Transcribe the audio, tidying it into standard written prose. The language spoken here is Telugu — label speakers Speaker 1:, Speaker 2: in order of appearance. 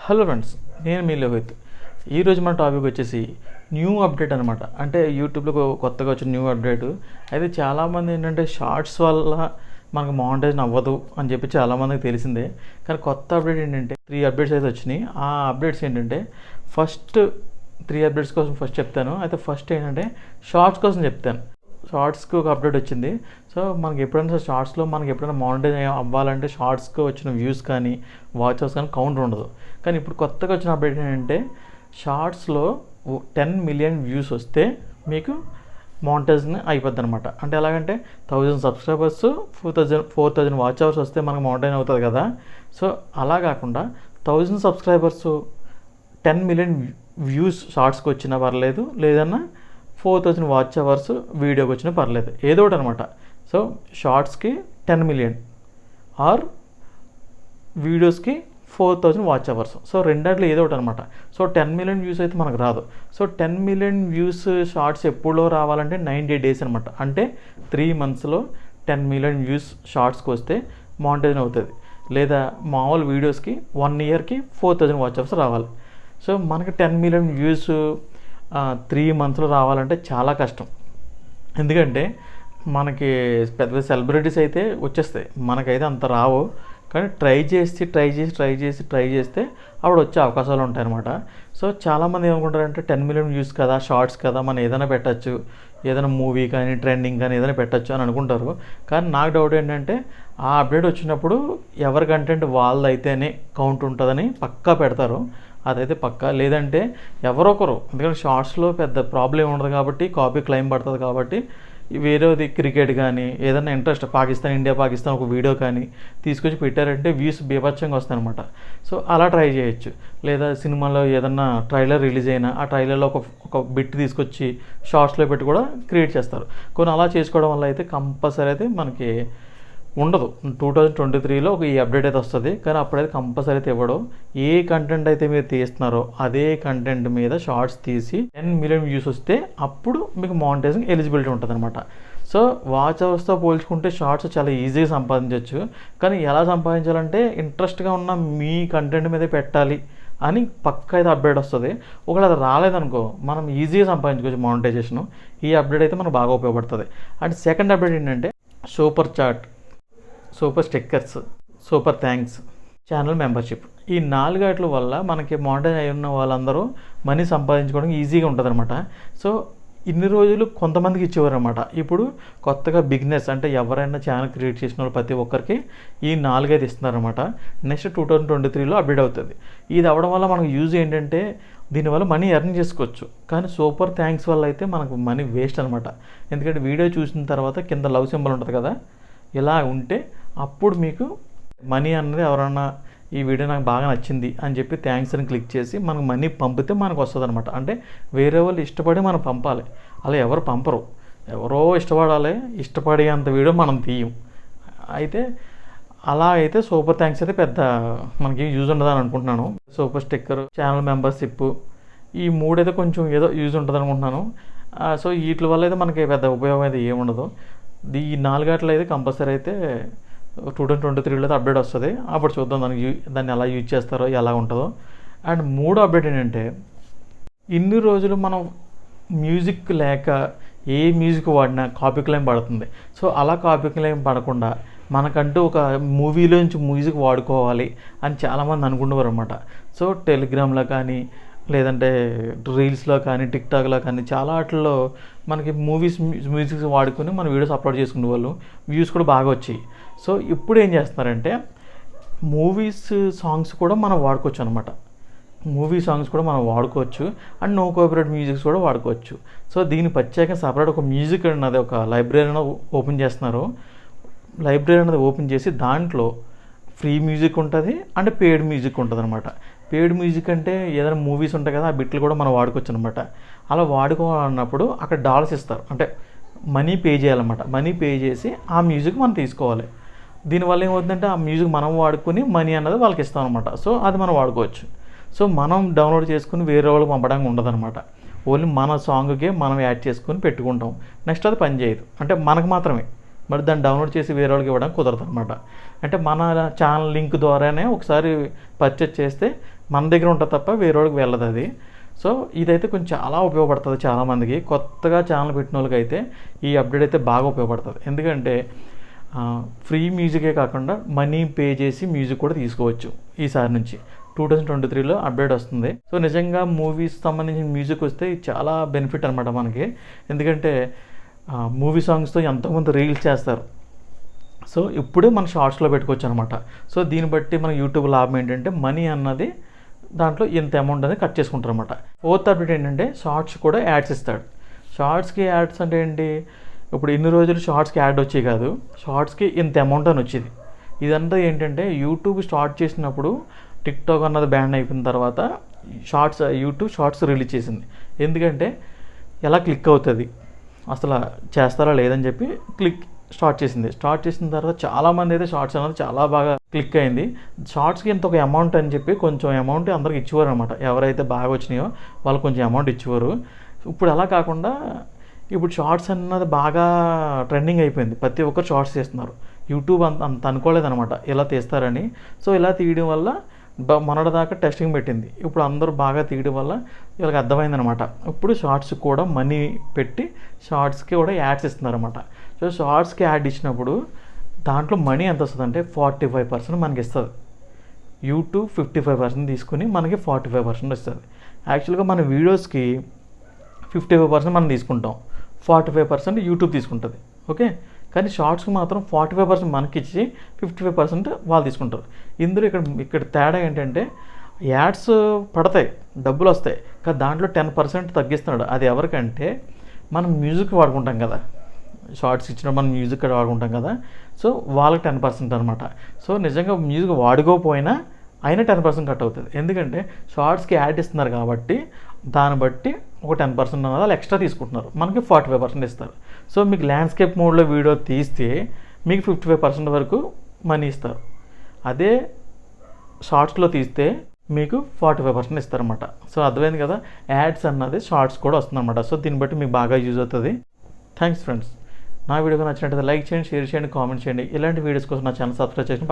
Speaker 1: హలో ఫ్రెండ్స్, నేను మీ లోహిత్. ఈరోజు మన టాపిక్ వచ్చేసి న్యూ అప్డేట్ అనమాట. అంటే యూట్యూబ్లో కొత్తగా వచ్చిన న్యూ అప్డేట్. అయితే చాలామంది ఏంటంటే షార్ట్స్ వల్ల మనకు మానిటైజేషన్ అవ్వదు అని చెప్పి చాలామందికి తెలిసిందే. కానీ కొత్త అప్డేట్ ఏంటంటే 3 అప్డేట్స్ అయితే వచ్చినాయి. ఆ అప్డేట్స్ ఏంటంటే ఫస్ట్ 3 అప్డేట్స్ కోసం ఫస్ట్ చెప్తాను. అయితే ఫస్ట్ ఏంటంటే షార్ట్స్ కోసం చెప్తాను. షార్ట్స్కి ఒక అప్డేట్ వచ్చింది. సో మనకి ఎప్పుడైనా షార్ట్స్లో మనకి ఎప్పుడైనా మానిటైజ్ అవ్వాలంటే షార్ట్స్కి వచ్చిన వ్యూస్ కానీ వాచ్ అవర్స్ కానీ కౌంట్ ఉండదు. కానీ ఇప్పుడు కొత్తగా వచ్చిన అప్డేట్ ఏంటంటే షార్ట్స్లో 10 మిలియన్ వ్యూస్ వస్తే మీకు మానిటైజేషన్ అయిపోద్ది అనమాట. అంటే ఎలాగంటే 1000 సబ్స్క్రైబర్స్ 4000 వాచ్ అవర్స్ వస్తే మనకు మానిటైజ్ అవుతుంది కదా. సో అలా కాకుండా 1000 సబ్స్క్రైబర్స్ 10 మిలియన్ వ్యూస్ షార్ట్స్కి వచ్చినా పర్లేదు, లేదన్నా 4000 వాచ్ అవర్స్ వీడియోకి వచ్చినా పర్లేదు, ఏదో ఒకటి అనమాట. సో షార్ట్స్కి 10 మిలియన్ ఆర్ వీడియోస్కి 4000 వాచ్ అవర్స్. సో రెండాట్లో ఏదో ఒకటి అనమాట. సో 10 మిలియన్ వ్యూస్ అయితే మనకు రాదు. సో 10 మిలియన్ వ్యూస్ షార్ట్స్ ఎప్పుడో రావాలంటే 90 డేస్ అనమాట. అంటే 3 మంత్స్లో 10 మిలియన్ వ్యూస్ షార్ట్స్కి వస్తే మానిటైజేషన్ అవుతుంది. లేదా మామూలు వీడియోస్కి 1 ఇయర్కి 4000 వాచ్ అవర్స్ రావాలి. సో మనకి 10 మిలియన్ వ్యూస్ 3 మంత్స్లో రావాలంటే చాలా కష్టం. ఎందుకంటే మనకి పెద్ద సెలబ్రిటీస్ అయితే వచ్చేస్తాయి, మనకైతే అంత రావు. కానీ ట్రై చేస్తే అప్పుడు వచ్చే అవకాశాలు ఉంటాయన్నమాట. సో చాలామంది ఏమనుకుంటారంటే 10 మిలియన్ వ్యూస్ కదా, షార్ట్స్ కదా, మనం ఏదైనా పెట్టచ్చు, ఏదైనా మూవీ కానీ ట్రెండింగ్ కానీ ఏదైనా పెట్టచ్చు అని అనుకుంటారు. కానీ నాకు డౌట్ ఏంటంటే ఆ అప్డేట్ వచ్చినప్పుడు ఎవరి కంటెంట్ వాళ్ళదైతేనే కౌంట్ ఉంటుందని పక్కా పెడతారు. అదైతే పక్కా. లేదంటే ఎవరొకరు, ఎందుకంటే షార్ట్స్లో పెద్ద ప్రాబ్లం ఉండదు కాబట్టి, కాపీ క్లెయిమ్ పడుతుంది కాబట్టి వేరేది క్రికెట్ కానీ ఏదైనా ఇంట్రెస్ట్ ఇండియా పాకిస్తాన్ ఒక వీడియో కానీ తీసుకొచ్చి పెట్టారంటే వ్యూస్ బీభత్సంగా వస్తాయన్నమాట. సో అలా ట్రై చేయొచ్చు. లేదా సినిమాలో ఏదన్నా ట్రైలర్ రిలీజ్ అయినా ఆ ట్రైలర్లో ఒక బిట్ తీసుకొచ్చి షార్ట్స్లో పెట్టి కూడా క్రియేట్ చేస్తారు. కొన్ని అలా చేసుకోవడం వల్ల అయితే కంపల్సరీ అయితే మనకి ఉండదు. 2023లో ఈ అప్డేట్ అయితే వస్తుంది. కానీ అప్పుడైతే కంపల్సరీ అయితే ఇవ్వడం. ఏ కంటెంట్ అయితే మీరు తీస్తున్నారో అదే కంటెంట్ మీద షార్ట్స్ తీసి 10 మిలియన్ వ్యూస్ వస్తే అప్పుడు మీకు మానిటైజింగ్ ఎలిజిబిలిటీ ఉంటుంది అనమాట. సో వాచ్ అవర్స్తో పోల్చుకుంటే షార్ట్స్ చాలా ఈజీగా సంపాదించవచ్చు. కానీ ఎలా సంపాదించాలంటే ఇంట్రెస్ట్గా ఉన్న మీ కంటెంట్ మీదే పెట్టాలి అని పక్కా అయితే అప్డేట్ వస్తుంది. ఒకవేళ అది రాలేదనుకో మనం ఈజీగా సంపాదించుకోవచ్చు మానిటైజేషన్. ఈ అప్డేట్ అయితే మనకు బాగా ఉపయోగపడుతుంది. అండ్ సెకండ్ అప్డేట్ ఏంటంటే super chat, super stickers, super thanks, channel membership. ఈ 4 వాటి వల్ల మనకి మానిటైజ్ అయి ఉన్న వాళ్ళందరూ మనీ సంపాదించుకోవడానికి ఈజీగా ఉంటుంది అనమాట. సో ఇన్ని రోజులు కొంతమందికి ఇచ్చేవారు అనమాట. ఇప్పుడు కొత్తగా బిజినెస్ అంటే ఎవరైనా ఛానల్ క్రియేట్ చేసిన వాళ్ళు ప్రతి ఒక్కరికి ఈ 4 అయితే ఇస్తున్నారనమాట. నెక్స్ట్ 2023లో అప్డేట్ అవుతుంది. ఇది అవ్వడం వల్ల మనకు యూజ్ ఏంటంటే దీనివల్ల మనీ ఎర్న్ చేసుకోవచ్చు. కానీ సూపర్ థ్యాంక్స్ వల్ల అయితే మనకు మనీ వేస్ట్ అనమాట. ఎందుకంటే వీడియో చూసిన తర్వాత కింద లవ్ సింబల్ ఉంటుంది కదా, ఇలా ఉంటే అప్పుడు మీకు మనీ అన్నది ఎవరన్నా ఈ వీడియో నాకు బాగా నచ్చింది అని చెప్పి థ్యాంక్స్ అని క్లిక్ చేసి మనకు మనీ పంపితే మనకు వస్తుంది అనమాట. అంటే వేరే వాళ్ళు ఇష్టపడి మనం పంపాలి. అలా ఎవరు పంపరు, ఎవరో ఇష్టపడాలి. ఇష్టపడే అంత వీడియో మనం తీయం. అయితే అలా అయితే సూపర్ థ్యాంక్స్ అయితే పెద్ద మనకి యూజ్ ఉండదని అనుకుంటున్నాను. సూపర్ స్టిక్కర్, ఛానల్ మెంబర్షిప్, ఈ 3 అయితే కొంచెం ఏదో యూజ్ ఉంటుంది అనుకుంటున్నాను. సో వీటి వల్ల అయితే మనకి పెద్ద ఉపయోగం అయితే ఏముండదు. ఈ 4 వాటిలో అయితే కంపల్సరీ అయితే 2023లో అయితే అప్డేట్ వస్తుంది. అప్పుడు చూద్దాం దాన్ని ఎలా యూజ్ చేస్తారో ఎలా ఉంటుందో. అండ్ 3వ అప్డేట్ ఏంటంటే ఇన్ని రోజులు మనం మ్యూజిక్ లేక ఏ మ్యూజిక్ వాడినా కాపీ క్లెయిమ్ పడుతుంది. సో అలా కాపీ క్లెయిమ్ పడకుండా మనకంటూ ఒక మూవీలోంచి మ్యూజిక్ వాడుకోవాలి అని చాలామంది అనుకుంటున్నారు అనమాట. సో టెలిగ్రామ్లో కానీ లేదంటే రీల్స్లో కానీ టిక్టాక్లో కానీ చాలా వాటిల్లో మనకి మ్యూజిక్స్ వాడుకొని మన వీడియోస్ అప్లోడ్ చేసుకునే వాళ్ళు వ్యూస్ కూడా బాగా వచ్చాయి. సో ఇప్పుడు ఏం చేస్తున్నారంటే సాంగ్స్ కూడా మనం వాడుకోవచ్చు అనమాట. సాంగ్స్ కూడా మనం వాడుకోవచ్చు. అండ్ నో కాపీరైట్ మ్యూజిక్స్ కూడా వాడుకోవచ్చు. సో దీని ప్రత్యేకంగా సపరేట్ ఒక మ్యూజిక్ అన్నది ఒక లైబ్రరీ ఓపెన్ చేస్తున్నారు. లైబ్రరీ అనేది ఓపెన్ చేసి దాంట్లో ఫ్రీ మ్యూజిక్ ఉంటుంది అండ్ పెయిడ్ మ్యూజిక్ ఉంటుంది అనమాట. పెయిడ్ మ్యూజిక్ అంటే ఏదైనా మూవీస్ ఉంటాయి కదా, ఆ బిట్లు కూడా మనం వాడుకోవచ్చు అనమాట. అలా వాడుకోవాలన్నప్పుడు అక్కడ డాలర్స్ ఇస్తారు. అంటే మనీ పే చేయాలన్నమాట. మనీ పే చేసి ఆ మ్యూజిక్ మనం తీసుకోవాలి. దీనివల్ల ఏమవుతుందంటే ఆ మ్యూజిక్ మనం వాడుకుని మనీ అన్నది వాళ్ళకి ఇస్తాం అనమాట. సో అది మనం వాడుకోవచ్చు. సో మనం డౌన్లోడ్ చేసుకుని వేరే వాళ్ళకి పంపడానికి ఉండదన్నమాట. ఓన్లీ మన సాంగ్కే మనం యాడ్ చేసుకుని పెట్టుకుంటాం. నెక్స్ట్ అది పని చేయదు, అంటే మనకు మాత్రమే. మరి దాన్ని డౌన్లోడ్ చేసి వేరే వాళ్ళకి ఇవ్వడానికి కుదరదు అనమాట. అంటే మన ఛానల్ లింక్ ద్వారానే ఒకసారి పర్చేజ్ చేస్తే మన దగ్గర ఉంటుంది తప్ప వేరే వాళ్ళకి వెళ్ళదు అది. సో ఇదైతే కొంచెం చాలా ఉపయోగపడుతుంది చాలామందికి. కొత్తగా ఛానల్ పెట్టిన వాళ్ళకి అయితే ఈ అప్డేట్ అయితే బాగా ఉపయోగపడుతుంది. ఎందుకంటే ఫ్రీ మ్యూజికే కాకుండా మనీ పే చేసి మ్యూజిక్ కూడా తీసుకోవచ్చు ఈసారి నుంచి. 2023లో అప్డేట్ వస్తుంది. సో నిజంగా మూవీస్ సంబంధించిన మ్యూజిక్ వస్తే చాలా బెనిఫిట్ అనమాట మనకి. ఎందుకంటే మూవీ సాంగ్స్తో ఎంతోమంది రీల్స్ చేస్తారు. సో ఇప్పుడే మన షార్ట్స్లో పెట్టుకోవచ్చు అనమాట. సో దీన్ని బట్టి మన యూట్యూబ్ లాభం ఏంటంటే మనీ అన్నది దాంట్లో ఇంత అమౌంట్ అనేది కట్ చేసుకుంటారు అనమాట. ఫోర్త్ అప్డేట్ ఏంటంటే షార్ట్స్ కూడా యాడ్స్ ఇస్తాడు. షార్ట్స్కి యాడ్స్ అంటే ఏంటి, ఇప్పుడు ఇన్ని రోజులు షార్ట్స్కి యాడ్ వచ్చేవి కాదు, షార్ట్స్కి ఇంత అమౌంట్ అని వచ్చేది. ఇదంతా ఏంటంటే యూట్యూబ్ స్టార్ట్ చేసినప్పుడు టిక్టాక్ అన్నది బ్యాన్ అయిపోయిన తర్వాత యూట్యూబ్ షార్ట్స్ రిలీజ్ చేసింది. ఎందుకంటే ఎలా క్లిక్ అవుతుంది అసలు చేస్తారా లేదని చెప్పి స్టార్ట్ చేసిన తర్వాత చాలామంది అయితే షార్ట్స్ అనేది చాలా బాగా క్లిక్ అయింది. షార్ట్స్కి ఇంత ఒక అమౌంట్ అని చెప్పి కొంచెం అమౌంట్ అందరికి ఇచ్చేవారు అనమాట. ఎవరైతే బాగా వచ్చినాయో వాళ్ళు కొంచెం అమౌంట్ ఇచ్చేవారు. ఇప్పుడు అలా కాకుండా ఇప్పుడు షార్ట్స్ అన్నది బాగా ట్రెండింగ్ అయిపోయింది. ప్రతి ఒక్కరు షార్ట్స్ చేస్తున్నారు. యూట్యూబ్ అంత అనుకోలేదనమాట ఇలా తీస్తారని. సో ఇలా తీయడం వల్ల మొన్నటిదాకా టెస్టింగ్ పెట్టింది. ఇప్పుడు అందరూ బాగా తీయడం వల్ల వీళ్ళకి అర్థమైందనమాట. ఇప్పుడు షార్ట్స్ కూడా మనీ పెట్టి షార్ట్స్కి కూడా యాడ్స్ ఇస్తున్నారన్నమాట. సో షార్ట్స్కి యాడ్ ఇచ్చినప్పుడు దాంట్లో మనీ ఎంత వస్తుంది అంటే 45% మనకి ఇస్తుంది. యూట్యూబ్ 55% తీసుకుని మనకి 45% ఇస్తుంది. యాక్చువల్గా మన వీడియోస్కి 55% మనం తీసుకుంటాం, 45% యూట్యూబ్ తీసుకుంటుంది. ఓకే, కానీ షార్ట్స్కి మాత్రం 45% మనకి ఇచ్చి 55% వాళ్ళు తీసుకుంటారు. ఇందులో ఇక్కడ తేడా ఏంటంటే యాడ్స్ పడతాయి, డబ్బులు వస్తాయి, కానీ దాంట్లో 10% తగ్గిస్తున్నాడు. అది ఎవరికంటే మనం మ్యూజిక్ వాడుకుంటాం కదా, షార్ట్స్ ఇచ్చినప్పుడు మనం మ్యూజిక్ వాడుకుంటాం కదా, సో వాళ్ళకి 10% అనమాట. సో నిజంగా మ్యూజిక్ వాడుకోకపోయినా అయినా 10% కట్ అవుతుంది. ఎందుకంటే షార్ట్స్కి యాడ్ ఇస్తున్నారు కాబట్టి దాన్ని బట్టి ఒక 10% అన్నది వాళ్ళు ఎక్స్ట్రా తీసుకుంటున్నారు, మనకి 45% ఇస్తారు. సో మీకు ల్యాండ్స్కేప్ మోడ్లో వీడియో తీస్తే మీకు 55% వరకు మనీ ఇస్తారు. అదే షార్ట్స్లో తీస్తే మీకు 45% ఇస్తారన్నమాట. సో అర్థమైంది కదా, యాడ్స్ అన్నది షార్ట్స్ కూడా వస్తుందన్నమాట. సో దీన్ని బట్టి మీకు బాగా యూజ్ అవుతుంది. Thanks friends. నా వీడియో నచ్చినట్లయితే లైక్ చేయండి, షేర్ చేయండి, కామెంట్ చేయండి. ఇలాంటి వీడియోస్ కోసం నా ఛానల్ సబ్స్క్రైబ్ చేసి